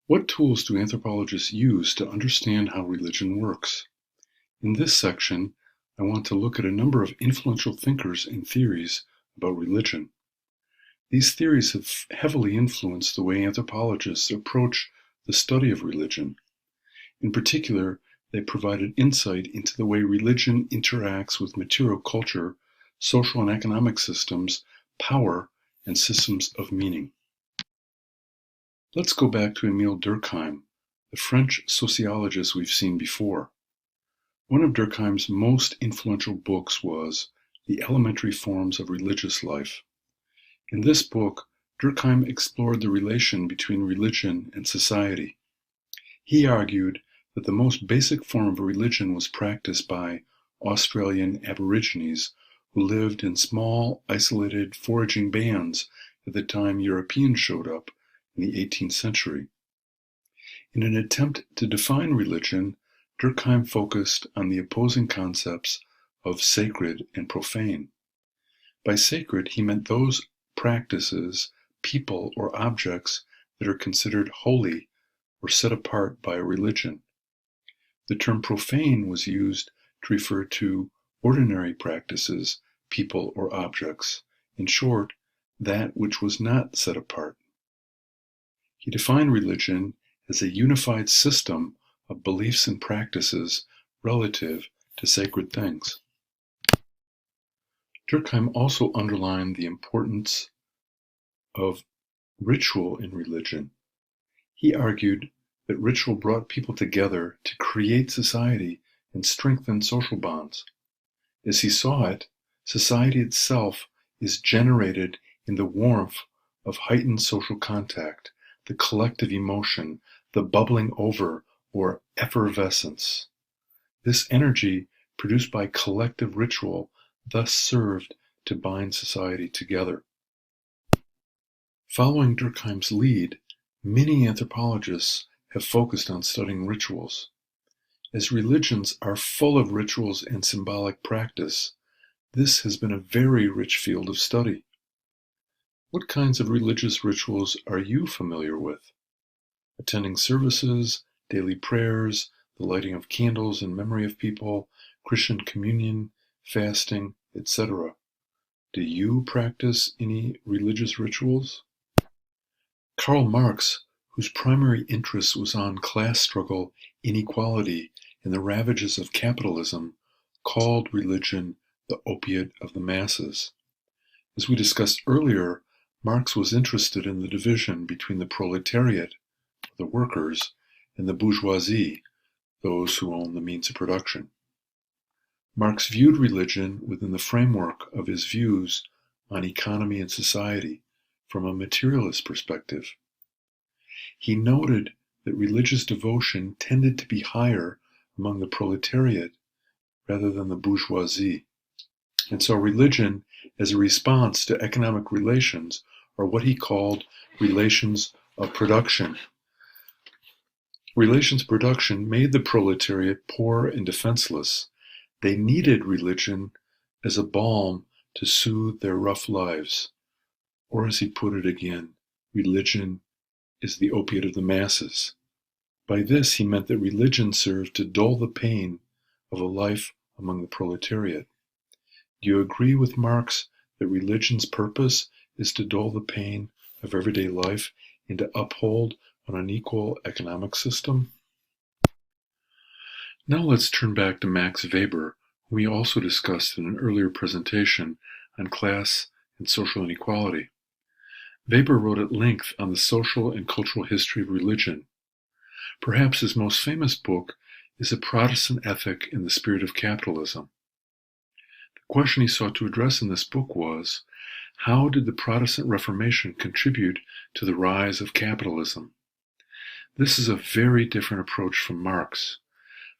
What tools do anthropologists use to understand how religion works? In this section, I want to look at a number of influential thinkers and theories about religion. These theories have heavily influenced the way anthropologists approach the study of religion. In particular, they provided insight into the way religion interacts with material culture, social and economic systems, power, and systems of meaning. Let's go back to Emile Durkheim, the French sociologist we've seen before. One of Durkheim's most influential books was The Elementary Forms of Religious Life. In this book, Durkheim explored the relation between religion and society. He argued that the most basic form of religion was practiced by Australian Aborigines who lived in small, isolated, foraging bands at the time Europeans showed up in the 18th century. In an attempt to define religion, Durkheim focused on the opposing concepts of sacred and profane. By sacred, he meant those practices, people, or objects that are considered holy or set apart by a religion. The term profane was used to refer to ordinary practices, people, or objects. In short, that which was not set apart. He defined religion as a unified system of beliefs and practices relative to sacred things. Durkheim also underlined the importance of ritual in religion. He argued that ritual brought people together to create society and strengthen social bonds. As he saw it, society itself is generated in the warmth of heightened social contact, the collective emotion, the bubbling over or effervescence. This energy produced by collective ritual thus served to bind society together. Following Durkheim's lead, many anthropologists have focused on studying rituals. As religions are full of rituals and symbolic practice, this has been a very rich field of study. What kinds of religious rituals are you familiar with? Attending services, daily prayers, the lighting of candles in memory of people, Christian communion, fasting, etc. Do you practice any religious rituals? Karl Marx, whose primary interest was on class struggle, inequality, and the ravages of capitalism, called religion the opiate of the masses. As we discussed earlier, Marx was interested in the division between the proletariat, the workers, and the bourgeoisie, those who own the means of production. Marx viewed religion within the framework of his views on economy and society from a materialist perspective. He noted that religious devotion tended to be higher among the proletariat rather than the bourgeoisie, and saw religion as a response to economic relations, or what he called relations of production. Relations of production made the proletariat poor and defenseless. They needed religion as a balm to soothe their rough lives. Or as he put it again, religion is the opiate of the masses. By this he meant that religion served to dull the pain of a life among the proletariat. Do you agree with Marx that religion's purpose is to dull the pain of everyday life and to uphold an unequal economic system? Now let's turn back to Max Weber, whom we also discussed in an earlier presentation on class and social inequality. Weber wrote at length on the social and cultural history of religion. Perhaps his most famous book is A Protestant Ethic in the Spirit of Capitalism. The question he sought to address in this book was, how did the Protestant Reformation contribute to the rise of capitalism? This is a very different approach from Marx.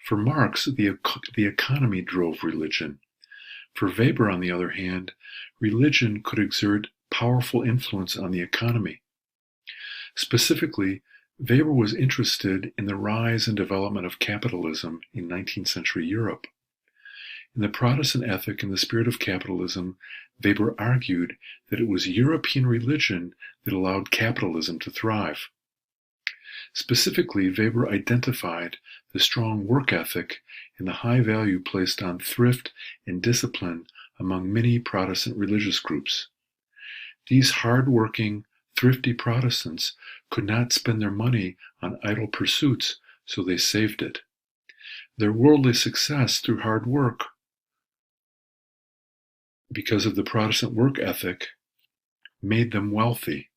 For Marx, the economy drove religion. For Weber, on the other hand, religion could exert powerful influence on the economy. Specifically, Weber was interested in the rise and development of capitalism in 19th century Europe. In The Protestant Ethic in the Spirit of Capitalism, Weber argued that it was European religion that allowed capitalism to thrive. Specifically, Weber identified the strong work ethic and the high value placed on thrift and discipline among many Protestant religious groups. These hard-working, thrifty Protestants could not spend their money on idle pursuits, so they saved it. Their worldly success through hard work, because of the Protestant work ethic, made them wealthy.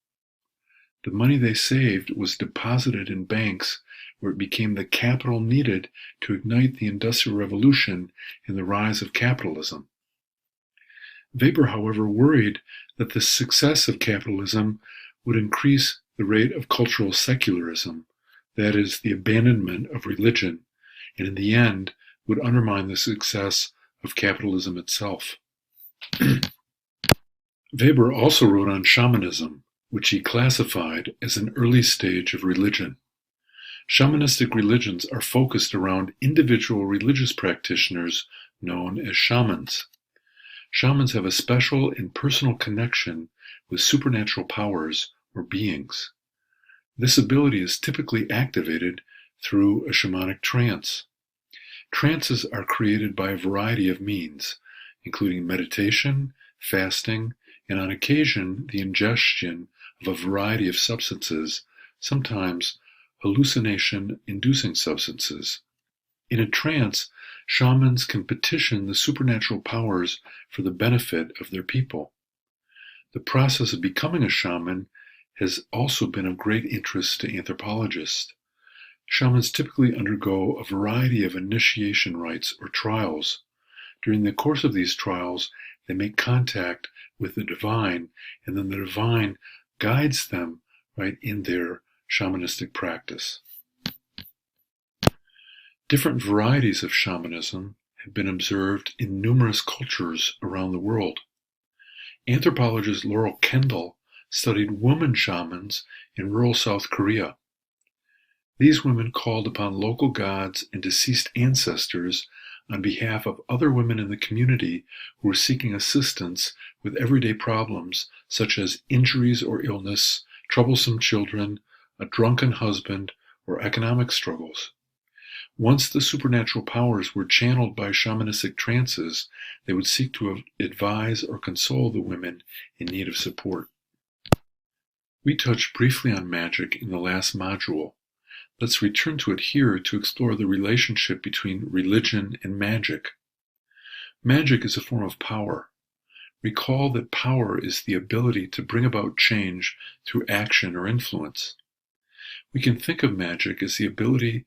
The money they saved was deposited in banks, where it became the capital needed to ignite the Industrial Revolution and the rise of capitalism. Weber, however, worried that the success of capitalism would increase the rate of cultural secularism, that is, the abandonment of religion, and in the end would undermine the success of capitalism itself. Weber also wrote on shamanism, which he classified as an early stage of religion. Shamanistic religions are focused around individual religious practitioners known as shamans. Shamans have a special and personal connection with supernatural powers or beings. This ability is typically activated through a shamanic trance. Trances are created by a variety of means, including meditation, fasting, and on occasion the ingestion of a variety of substances, sometimes hallucination-inducing substances. In a trance, shamans can petition the supernatural powers for the benefit of their people. The process of becoming a shaman has also been of great interest to anthropologists. Shamans typically undergo a variety of initiation rites or trials. During the course of these trials, they make contact with the divine, and then the divine guides them right in their shamanistic practice. Different varieties of shamanism have been observed in numerous cultures around the world. Anthropologist Laurel Kendall studied woman shamans in rural South Korea. These women called upon local gods and deceased ancestors on behalf of other women in the community who were seeking assistance with everyday problems such as injuries or illness, troublesome children, a drunken husband, or economic struggles. Once the supernatural powers were channeled by shamanistic trances, they would seek to advise or console the women in need of support. We touched briefly on magic in the last module. Let's return to it here to explore the relationship between religion and magic. Magic is a form of power. Recall that power is the ability to bring about change through action or influence. We can think of magic as the ability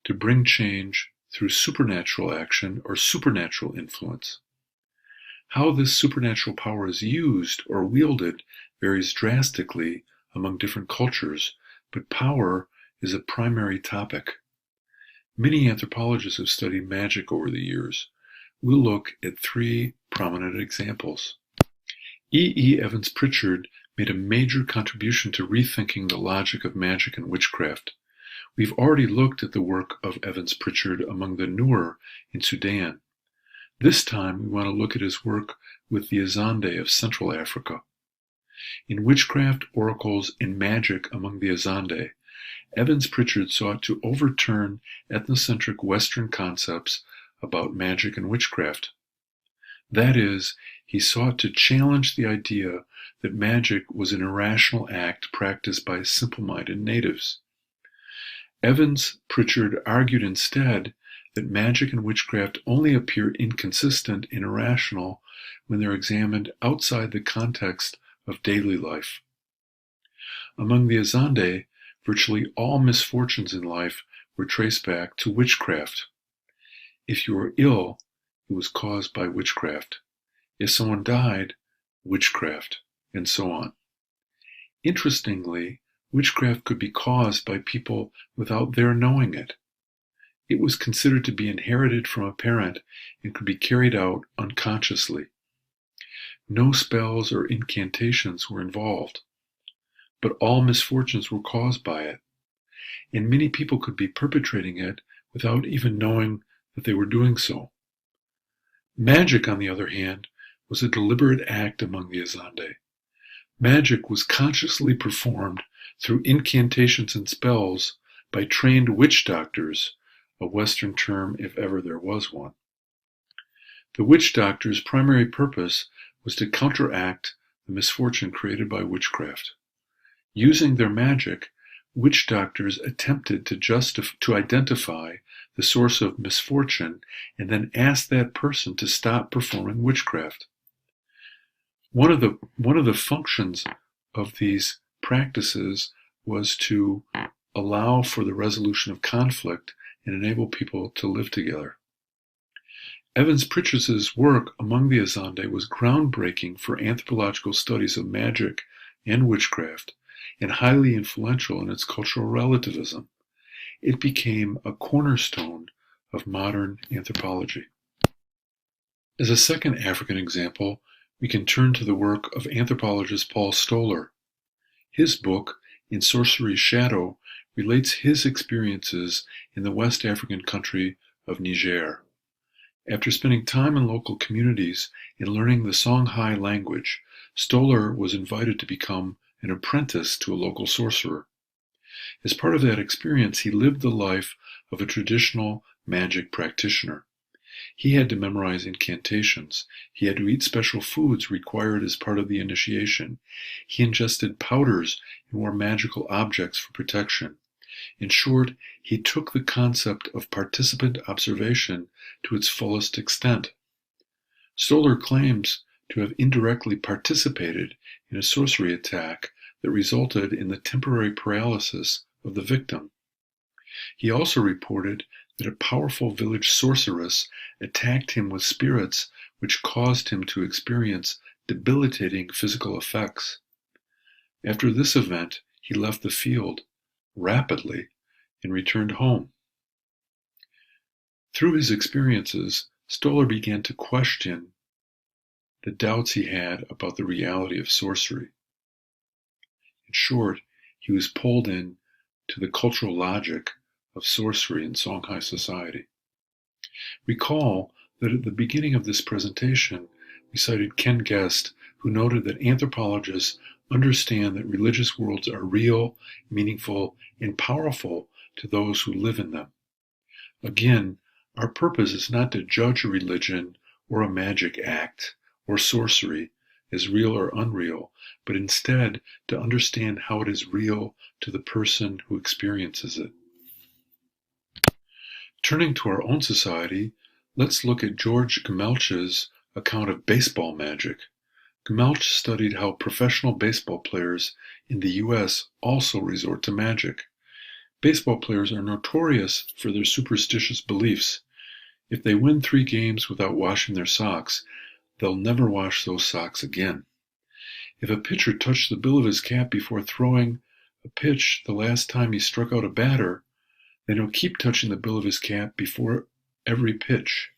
to bring change through supernatural action or supernatural influence. How this supernatural power is used or wielded varies drastically among different cultures, but power is a primary topic. Many anthropologists have studied magic over the years. We'll look at three prominent examples. Evanspritchard made a major contribution to rethinking the logic of magic and witchcraft. We've already looked at the work of Evanspritchard among the Nuer in Sudan. This time we want to look at his work with the Azande of Central Africa. In Witchcraft, Oracles, and Magic among the Azande, Evanspritchard sought to overturn ethnocentric Western concepts about magic and witchcraft. That is, he sought to challenge the idea that magic was an irrational act practiced by simple-minded natives. Evanspritchard argued instead that magic and witchcraft only appear inconsistent and irrational when they're examined outside the context of daily life. Among the Azande, virtually all misfortunes in life were traced back to witchcraft. If you were ill, it was caused by witchcraft. If someone died, witchcraft, and so on. Interestingly, witchcraft could be caused by people without their knowing it. It was considered to be inherited from a parent and could be carried out unconsciously. No spells or incantations were involved, but all misfortunes were caused by it, and many people could be perpetrating it without even knowing that they were doing so. Magic, on the other hand, was a deliberate act among the Azande. Magic was consciously performed through incantations and spells by trained witch doctors, a Western term if ever there was one. The witch doctor's primary purpose was to counteract the misfortune created by witchcraft. Using their magic, witch doctors attempted to identify the source of misfortune and then ask that person to stop performing witchcraft. One of the functions of these practices was to allow for the resolution of conflict and enable people to live together. Evanspritchard's work among the Azande was groundbreaking for anthropological studies of magic and witchcraft, and highly influential in its cultural relativism. It became a cornerstone of modern anthropology. As a second African example, we can turn to the work of anthropologist Paul Stoller. His book, In Sorcery's Shadow, relates his experiences in the West African country of Niger. After spending time in local communities and learning the Songhai language, Stoller was invited to become an apprentice to a local sorcerer. As part of that experience, he lived the life of a traditional magic practitioner. He had to memorize incantations. He had to eat special foods required as part of the initiation. He ingested powders and wore magical objects for protection. In short, he took the concept of participant observation to its fullest extent. Stoller claims to have indirectly participated in a sorcery attack that resulted in the temporary paralysis of the victim. He also reported that a powerful village sorceress attacked him with spirits which caused him to experience debilitating physical effects. After this event, he left the field rapidly and returned home. Through his experiences, Stoller began to question the doubts he had about the reality of sorcery. In short, he was pulled in to the cultural logic of sorcery in Songhai society. Recall that at the beginning of this presentation, we cited Ken Guest, who noted that anthropologists understand that religious worlds are real, meaningful, and powerful to those who live in them. Again, our purpose is not to judge a religion or a magic act or sorcery as real or unreal, but instead to understand how it is real to the person who experiences it. Turning to our own society, let's look at George Gmelch's account of baseball magic. Gmelch studied how professional baseball players in the U.S. also resort to magic. Baseball players are notorious for their superstitious beliefs. If they win 3 games without washing their socks, they'll never wash those socks again. If a pitcher touched the bill of his cap before throwing a pitch the last time he struck out a batter, then he'll keep touching the bill of his cap before every pitch.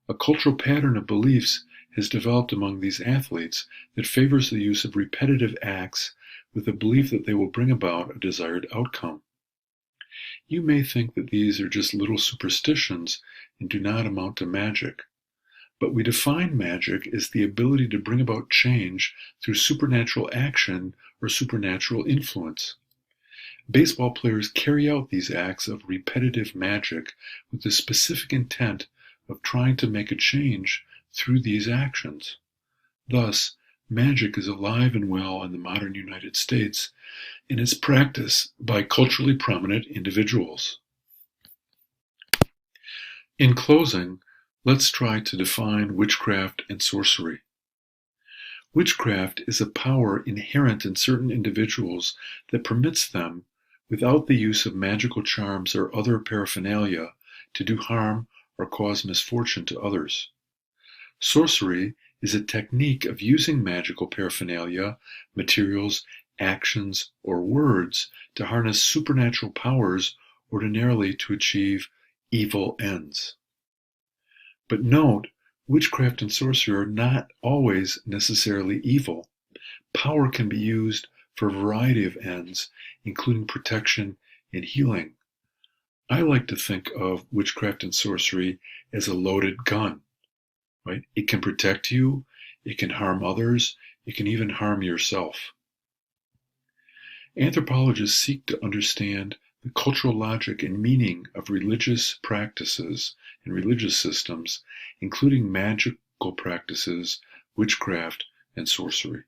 A cultural pattern of beliefs has developed among these athletes that favors the use of repetitive acts with the belief that they will bring about a desired outcome. You may think that these are just little superstitions and do not amount to magic, but we define magic as the ability to bring about change through supernatural action or supernatural influence. Baseball players carry out these acts of repetitive magic with the specific intent of trying to make a change through these actions. Thus, magic is alive and well in the modern United States in its practice by culturally prominent individuals. In closing, let's try to define witchcraft and sorcery. Witchcraft is a power inherent in certain individuals that permits them, without the use of magical charms or other paraphernalia, to do harm or cause misfortune to others. Sorcery is a technique of using magical paraphernalia, materials, actions, or words to harness supernatural powers ordinarily to achieve evil ends. But note, witchcraft and sorcery are not always necessarily evil. Power can be used for a variety of ends, including protection and healing. I like to think of witchcraft and sorcery as a loaded gun, right? It can protect you, it can harm others, it can even harm yourself. Anthropologists seek to understand the cultural logic and meaning of religious practices and religious systems, including magical practices, witchcraft, and sorcery.